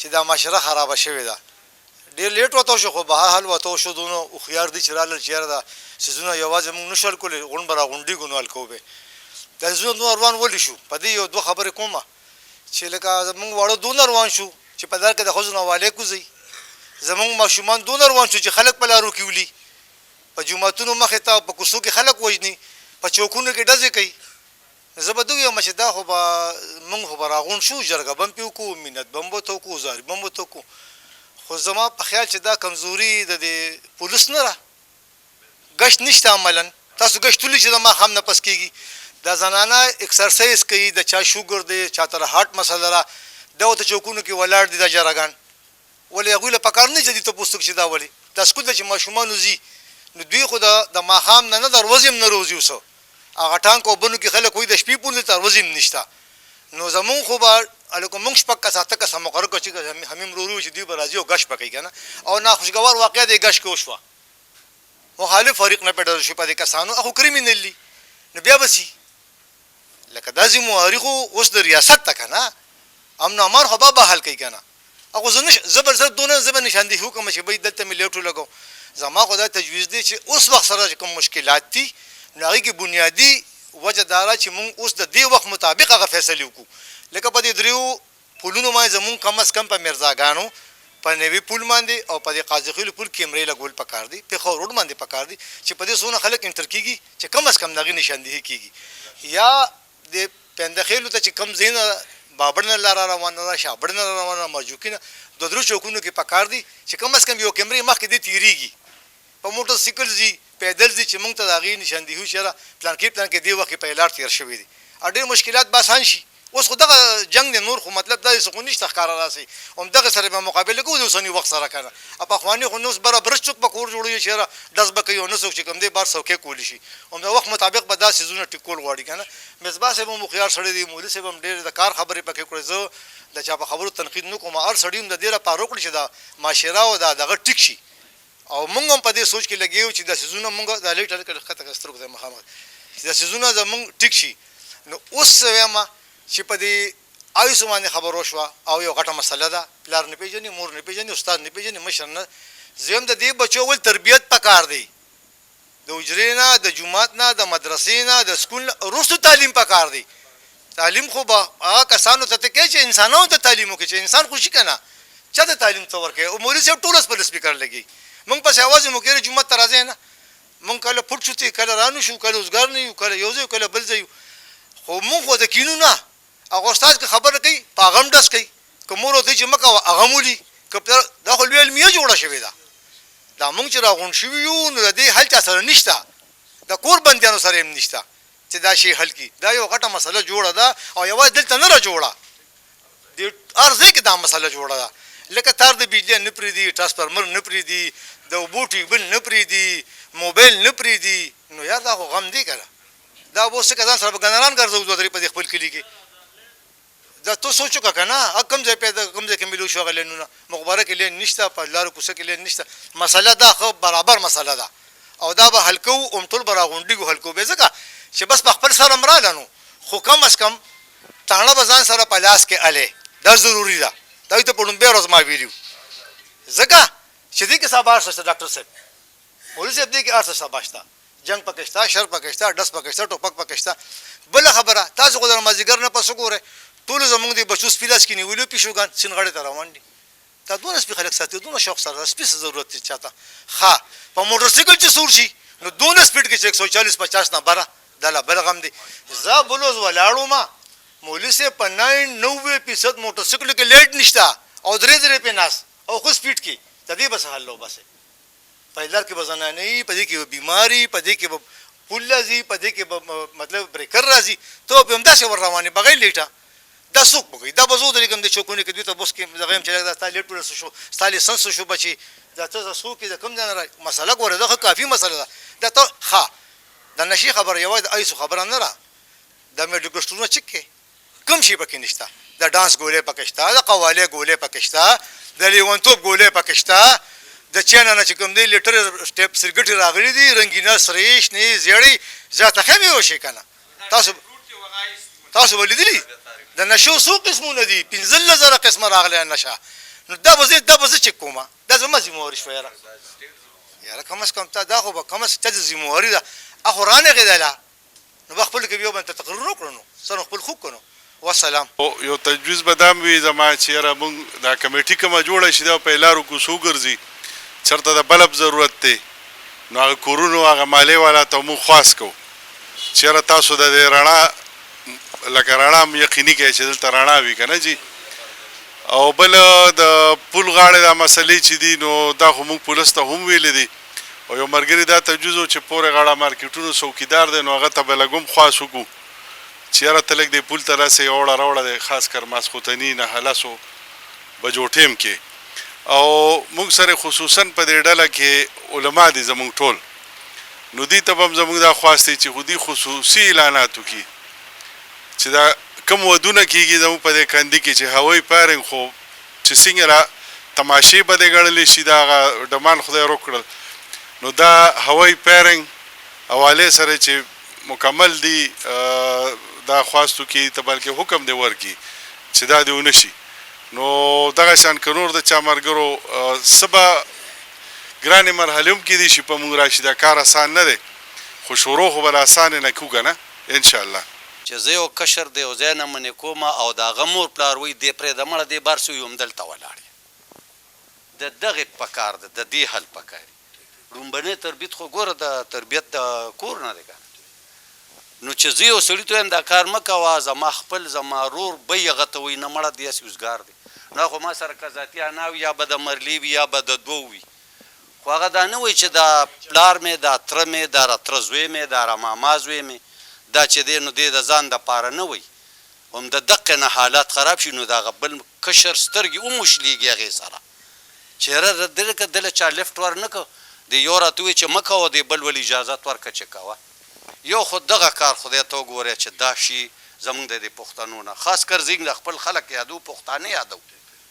چې دا معاشره خرابه شوې ده. ډېر لیټ وته شو خو به حال وته شو دونه هوښیار دي چې رالل چې یاره دا څیزونه یوازې موږ نه شو حل کولی غونډ به راغونډېږو نو حل کوو به دا څیزونه دونه روان ولې شو. په دې یو دوه خبرې کومه چې لکه زموږ واړه دونه روان شو چې په دار کې د ښځو نه والې کوزئ. زموږ ماشومان دونه روان شو چې خلک په لارو کې ولي، په جوماتونو مخې ته په کوڅو کې خلک وژني، په چوکونو کې ډزې کوي. زه به ده ویم چې دا خو به موږ خو به راغونډ شو، جرګه به هم پې وکړو، منت به هم ورته وکړو، زاري به هم ورته وکړو. خو زما په خیال چې دا کمزوري د دې پولیس نه ده، ګشت نشته عملا. تاسو ګشت ولي چې د ماښام نه پس کېږي. دا زنانه اکسرسایز کوي، د چا شوګر دی، چا ته هارټ مسله ده، دا ورته چوکونو کې ولاړ دي دا جرګان. ولې هغوی له پکار نه جدي تپوس وکړي چې دا ولې دا سکول ده چې ماشومان وځي نو دوی خو د ماښام نه د ورځې هم نه روزي اوسه. هغه ټانک او بنو کې خلک وایي د شپې پورې تر ورځې هم نشته. نو زمونږ خو به هلکه مونږ شپږ کسه اته کسه مقرر کړو چې همیم ورو چې دوی به راځي او ګشت به کوي که نه. او ناخوشګوار واقعه د ګشت کې وشوه، مخالف فریق نه پې ډډه شو په دې کسانو، هغه کریمینل دي. نو بیا به سي لکه دا ذمواري خو اوس د ریاست ته که نه، امن و امان خو به حل کوي که نه. هغه زه به دونه زه به نشاندهي وکړم چې بهی دلته مې لیټ ولګوم. زما خو دا تجویز دی چې اوس وخت سره چې کوم مشکلات دي نو هغې کې بنیادي وجه دا ده چې مونږ اوس د دې وخت مطابق هغه فیصلې وکړو. لکه په دې دریو پلونو باندې زمونږ کم از کم په میرزاګانو، په نوي پل باندې او په دې قاضي خیلو پل کیمرې لګول پکار دي، پېښور روډ باندې پکار دي چې په دې څونه خلک انټر کېږي چې کم از کم د هغې نشاندهي کېږي. یا د پنده ته چې کم ځای نه بابړ نه لاره روانه ده، شابړ نه روانه، مرجوکي نه، د درو چوکونو کې پکار دي چې کم از کم یو کیمرې مخکې دې تېرېږي. په موټر سایکل ځي، پیدل ځي چې موږ ته د هغې نشاندهي وشي یاره پلان کې دې وخت کې په لار تېر شوي دي. ډېر مشکلات به اسان شي. اوس خو دغه جنګ دی، نور خو مطلب دا څه خو نشته ښکاره راسئ. همدغه سره به مقابله کوو د اوسني وخت سره که نه. پخواني خو نو اوس بره برس څوک به کور جوړوي چې یاره ډز به کوي او نه څوک چې کوم دی بار څوکۍ کولی شي. همدا وخت مطابق به دا څیزونه ټیکول غواړي که نه. مصباح صاحب هم هوښیار سړی دی، مولي صاحب هم ډېر د کار خبرې پکې کړې. زه د چا په خبرو تنقید نه کوم، هر سړي هم د دې لپاره وکړي چې دا معاشره او دا دغه ټیک شي. او موږ هم په دې سوچ کې لګیا یو چې دا څیزونه موږ دا لایټ هلکه ښکته کړه سترګو ته مخامخ چې دا څیزونه زموږ ټیک شي. نو اوس زه وایم چې په دې آیسو باندې خبر وشوه او یو غټه مسله ده، پلار نه پېژني، مور نه پېژني، استاد نه پېژني، مشر نه. زه هم د دې بچو ول تربیت پکار دی، د حجرې نه، د جومات نه، د مدرسې نه، د سکول نه وروستو تعلیم پکار دی. تعلیم خو به هغه کسانو ته کوي چې انسانانو ته تعلیم وکړي چې انسان خوشي که نه. چا ته تعلیم ته ورکوي؟ او مولوي صاحب ټول په سپیکر لګي. موږ پسې اواز مو کېږي جومات ته راځئ نه، موږ کله پټ شو کله رانو شو، کله اوزګار نه یو، کله یو ځای کله بل ځای. خو موږ خو د کینو نه. هغه استاد که خبره کوي په هغه هم ډز کوي، که مور ورته چې مه کوه هغه هم ولي. دا خو لویه علمیه جوړه شوې ده. دا موږ چې راغونډ شوي یو نو د دې حل چا سره نشته، د کور بندیانو سره هم نشته چې دا شی حل کړي. دا یو غټه مسله جوړه ده او یوازې دلته نه راجوړه، د هر ځای کې دا مسله جوړه ده. لکه تار د بجلی نه پرېږدي، ټرانسفارمر نه پرېږدي، د اوبو ټیوبل نه پرېږدي، موبایل نه پرېږدي. نو یار دا خو غم دی که نه. دا به اوس څه کسان سره به ګنران ګرځوو دوه درې په دې خپل کلي کې. دا تو سوچ وکړه که نه، کوم ځای پیدا کوم ځای کې ملو شو هغه لینونه. مقبره کې لین نشته، په لارو کوڅه کې لین نشته. مسله دا ښه برابر مسله ده او دا به حل کوو، هم ټول به راغونډېږو حل کوو. بې ځکه چې بس په خپل سره م راله نو، خو کم از کم تاڼه به ځان سره په لاس کې الې، دا ضروري ده. دا ته په لومبۍ ورځ ما ویلي وو، ځکه چې دې کې سبا هر څه شته. ډاکټر صاحب، مولوي صاحب، دې کې هر څه سبا شته. جنګ پکې شته، شر پکې شته، ډس پکې شته، ټوپک پکې شته. بله خبره، تاسو خو د مازدیګر نه پس وګورئ، ټولو زموږ د بچو سپي لاس کې نیولي پیشوګان سیند غاړې ته روان دي. دا دونه سپي خلک ساتي، دونه شوق سره سپي څه ضرورت دی چاته. ښه په موټر سایکل چې سور شي نو دونه سپیډ کې چې 140-50 نه بره، دا لا بل غم دی. زه بلوز ولاړو، مولوي صاحب په 90% موټر سایکلو کې لیټ نشته او درې پې ناست او خو سپیډ کې. د دې بس حل لو بس په لار کې به زنانې، په دې کې به بیماري، په دې کې به پل راځي، په دې کې به مطلب بریکر راځي، ته به همداسې ور روانې بغیر لیټه. دا څوک به کوي؟ دا به زه ودرېږم د چوکونو کې، دوی ته بوس کې دغه یم چې دا ستا لیټ څه شو، ستا لیسنس څه شو بچي، دا ته څوک یې د کوم ځای نه راځي. مسله ګوره دا ښه کافي مسله ده. دا ته ښه د نشي خبره یوازې د ایسو خبره نه ده، د میډیکل سټورونه چک کې کوم شي پکې نشته. د ډانس ګولۍ پکې شته، د قوالې ګولۍ پکې شته، د لیونتوب ګولۍ پکې شته، د چاینه نه چې کوم دی لیټر سټیپ سرګټې راغلي دي، رنګینه سرې شنې زیړې زیاته ښه مې وشي که نه. تاسو به لیدلي د نشو څو قسمونه دي، 15,000 قسمه راغلی نشه. نو دا به زه چک کومه دا زما ذمهواري شوه یاره کم از کم تا دا خو به کم از کم ذمهواري ده هغه رانغېدله نو به خپل کې بیا باندې تقریر وکړو نو سره خپل خوب کړو والسلام. یو تجویز به دا وي زما چې یاره موږ دا کمیټي کومه جوړه شي دا په لارو کوڅو ګرځي چېرته د بلب ضرورت دی نو هغه کورونو هغه مالیې والا ته موږ خواست کوو چې یاره تاسو د دې رڼا لکه رڼا یقیني کړئ چې دلته رڼا وي که نه جي او بل د پل غاړې دا مسلې چې دي نو دا خو موږ پولیس ته هم ویلې دي او یو ملګري دا تجویز و چې پورې غاړه مارکیټونو څوکیدار دی نو هغه ته به لږ هم خواست وکړو چې یاره ته لږ دې پل ته راسې اوړه راوړه دی خاص کر ماسخوتني 9:30 بجو ټیم کې او موږ سره خصوصا په دې ډله کې علما دي زموږ ټول نو دې ته به هم زموږ دا خواست دی چې خو دې خصوصي اعلانات وکړي چې دا کم ودونه کېږي زموږ په دې کندي کې چې هوایي فایرنګ خو چې څنګه را تماشې به دې ګڼلی شي دا هغه ډمان خدای روکړل نو دا هوایي فایرنګ حوالې سره چې مکمل دي دا خواستو کې ته بلکې حکم دې ورکړي چې دا دې ونه شي نو دغه شان که نور د چا ملګرو څه به ګرانې مرحلې هم کېدی شي په موږ راشي دا کار اسان نه دی خو شروع خو به له اسانې نه کوو که نه انشاءالله چې زه یو کشر دی یو ځای نه منې کومه او د هغه مور پلار وایي دې پرېږده مړه دې بار سوي همدلته ولاړ د دغې پکار ده د دې حل پکار لومبنی تربیت خو ګوره د تربیت د کور نه دی که نو چې زه یو سړي ته وایم دا کار مه کوه زما خپل زما رور بی هغه ته وایي نه مړه داسې اوزګار دی نو خو ما سره که ذاتي انا وي یا به د مرلي وي یا به د دوو وي خو هغه دا نه وایي چې دا پلار مې دا تره مې دا راتره زوی مې دا راماما زوی مې دا چې دی نو دی د ځان دپاره نه وایي هم د دقې نه حالات خراب شي نو د هغه بل کشر سترګې وموشلېږي هغې سره چې یاره دلته دله چا لفټ ور نه که د یو راته وایي چې مه کوه د بل ول اجازت ورکړه چې کوه یو خو دغه کار خدای ته وګورئ چې دا شي زموږ د دې پښتنو نه خاص کر زیږ د خپل خلک یادو پښتانه یادو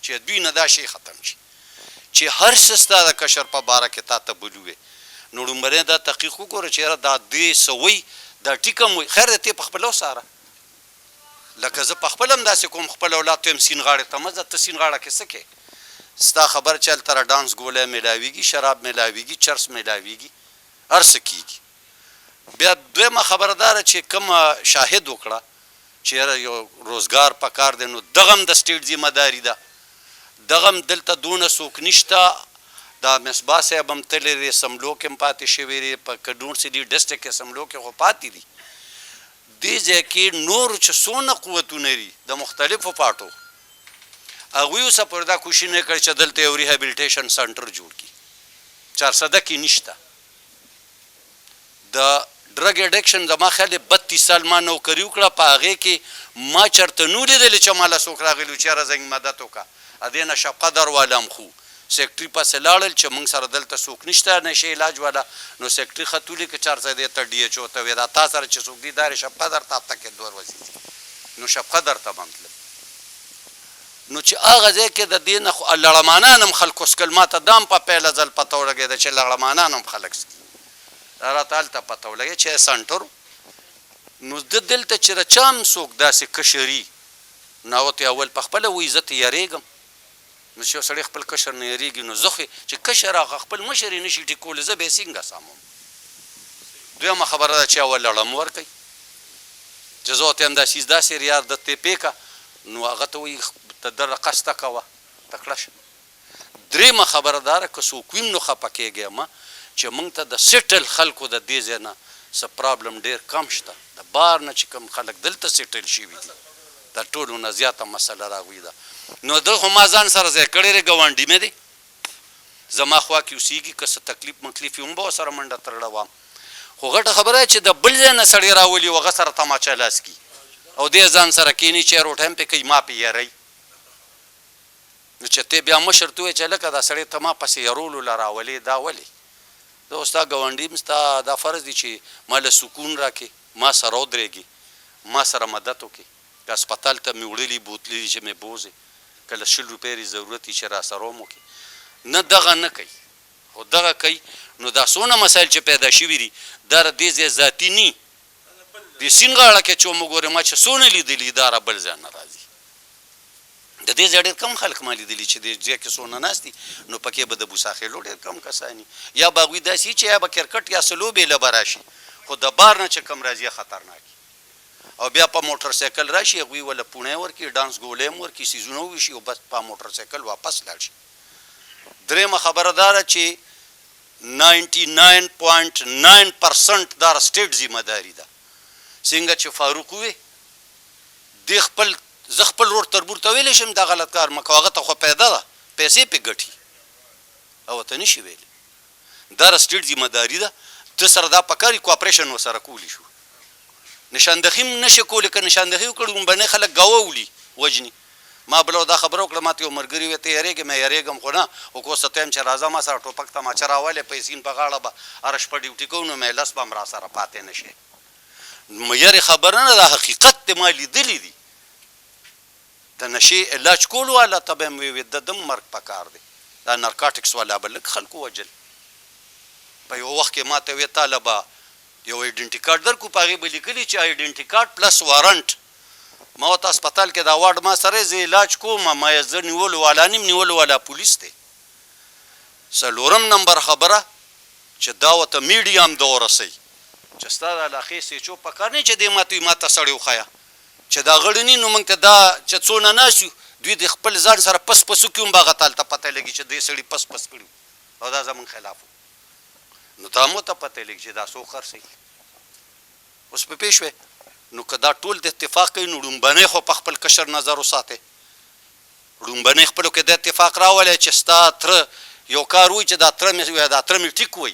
چې دوی نه دا شی ختم شي چې هر څه ستا د کشر په باره کې تا ته بلوې نو لومړی دا تحقیق وګوره چې یاره دا دې څه وایي دا ټیک هم وایي خیر دی ته په خپله وساره لکه زه په خپل هم داسې کوم خپل اولاد ته یم سین غاړې ته مه ځه ته سین غاړه کې څه کې ستا خبر چې هلته را ډانس ګولی میلاویږي شراب میلاویږي چرس میلاویږي هر څه کېږي بیا دویمه خبره داره چې کومه شاهد وکړه چې یاره یو روزګار پکار دی نو دغه هم د سټیټ ذمه داري ده دغه هم دلته دونه څوک نشته دا مصباح صاحب هم تللی دی اسمبلو کې هم پاتې شوی دی په کډون سیدي ډسټرک اسمبلو کې خو پاتې دي دې ځای کې نور چې څونه قوتونه دي د مختلفو پاټو هغوی اوسه پورې دا کوشش نه کړی چې دلته یو ریهابیلیټیشن سنټر جوړ کړي 400 کې نشته د ډرګ اډکشن زما خیال دی 32 سال ما نوکري وکړه په هغې کې ما چېرته نو لیدلې چې ما له څوک راغلي چې یاره زنګ مدد وکړه ادې نه شب قدر والا هم خو سیکټري پسې لاړل چې موږ سره دلته څوک نشته نشي علاج والا نو سیکټري خط ولیکه که 400 دی ته ډي ایچ او ته وې دا تا سره چې څوک دي دا شب قدر ته هفته کې 2 ورځې نو شب قدر ته به مطلب نو چې هغه ځای کې د دې نه لړمانان هم خلکو سکل ما ته دا هم په پیله ځل پته ولګېده چې لړمانان هم خلک سکي راته هلته پته ولګېد چې سنټر نو د دلته چې د چا هم څوک داسې کشري ناوتې اول په خپله وایي زه ته یارېږم نو چې یو سړی خپل کشر نه یارېږي نو زه خو چې کشر هغه خپل مشر یې نشي ټیکولی زه به یې څنګه سامم دویمه خبره ده چې اول لړم ورکوي چې زه ورته وایم دا سیز داسې ریار د تېپې که نو هغه ته وایي ته دره قصده کوه تکړه شه درېیمه خبره دا ده که څوک ویم نو خفه کېږی مه چې موږ ته د سیټل خلکو د دې ځای نه څه پرابلم ډېر کم شته د بار نه چې کوم خلک دلته سیټل شوي دي د ټولو نه زیاته مسله راغوي ده نو ده خو ما ځان سره ځای کړی دی ګاونډي مې دی زما خوا کې اوسېږي که څه تکلیف مکلیف وي هم به ورسره منډه ترړه وم خو غټه خبره چې د بل ځای نه سړی راولي و هغه سره تماچه لاس کي او دې ځان سره کښېني چې روټۍ هم پې کوي ما پې یاروي نو چې ته بیا مشر ته وایې چې لکه دا سړی ته ما پسې یارولو له راولې دا ولې زه خو ستا ګاونډي یم ستا دا فرض دی چې ما له سکون راکړې ما سره ودرېږي ما سره مدد وکړي که هسپتال ته مې وړلي بوتلي دي چې مې بوځې که له 100 روپۍ یې ضرورت وي چې را سره هم وکړي نه دغه نه کوي خو دغه کوي نو دا څونه مسایل چې پیدا شوي دي دا د دې ځای ذاتي نه د سیند غاړه کې چې ومو ګورې ما چې څونه لیدلي دا را بل ځای نه راځي د دې ځای ډېر کم خلک ما لیدلي چې د ځای کې څونه ناست دي نو پکې به د بوساخېلو ډېر کم کسان یا به هغوی داسې وي چې یا به کرکټ یا څه لوبې له به راشي خو د بار نه چې کم راځي خطرناک او بیا په موټر سایکل راشي هغوی وله پوڼی ورکړي ډانس ګولۍ هم ورکړي څیزونه وویشي او بس په موټر سایکل واپس لاړ شي درېیمه خبره دا ده چې 99.9% دا سټیټ ذمه داري ده څنګه چې فاروق ووی زه خپل ورور تربور ته ویلی شم دا غلط کار مه کوه هغه ته خو پیدا ده پیسې پې ګټي او ته نشي ویلی دا سټیټ ذمه داري ده ته سره دا پکار کوآپریشن ورسره کولی شو نشاندهي هم نشي کولی که نشاندهي وکړو لومبنی خلک ګاوه وړي وجني ما بله دا خبره وکړه ما ته یو ملګري وی ته یېرېږې مې یېرېږم خو نه خو که اوس ته وایم چې راځه ما سره ټوپک تماچه راولې پیسې په غاړه به هره شپه ډیوټي کوو نو مې لس به هم را سره پاتې نه شي یارې خبره نه دا حقیقت دی ما لیدلی دي د نشې علاج کولو والا ته به یې ویې د دم مرګ پکار دی دا نارکاټکس والا به لږ خلکو وجل په یو وخت کې ما ته ویې تاله به یو ایډنټي کارډ درکو په هغې به لیکلي چې ایډنټي کارډ پلس وارنټ ما ورته هسپتال کې دا واډ ما سره زه علاج کوم ما یې زه نیولو والا نیم نیولو والا پولیس دی څلورم نمبر خبره چې دا ورته میډیا هم د ورسوي چې ستا د علاقې سیچو پکار نه چې دې ما ته ما ته سړی وښیه چې دا غړي ني نو موږ ته دا چې څونه ناست یو دوی د خپل ځان سره پس پس وکړي هم به هغه تالته پته لګي چې دې سړي پس پس کړي او دا زموږ خلاف نو ته هم ورته پته لګي چې دا څوک خرڅوي اوس په پوه شوې نو که دا ټول د اتفاق کوي نو ړومبنی خو په خپل کشر نظر وساتئ ړومبنی خپلو کې د اتفاق راولی چې ستا تره یو کار وایي چې دا تره مې ټیک وایي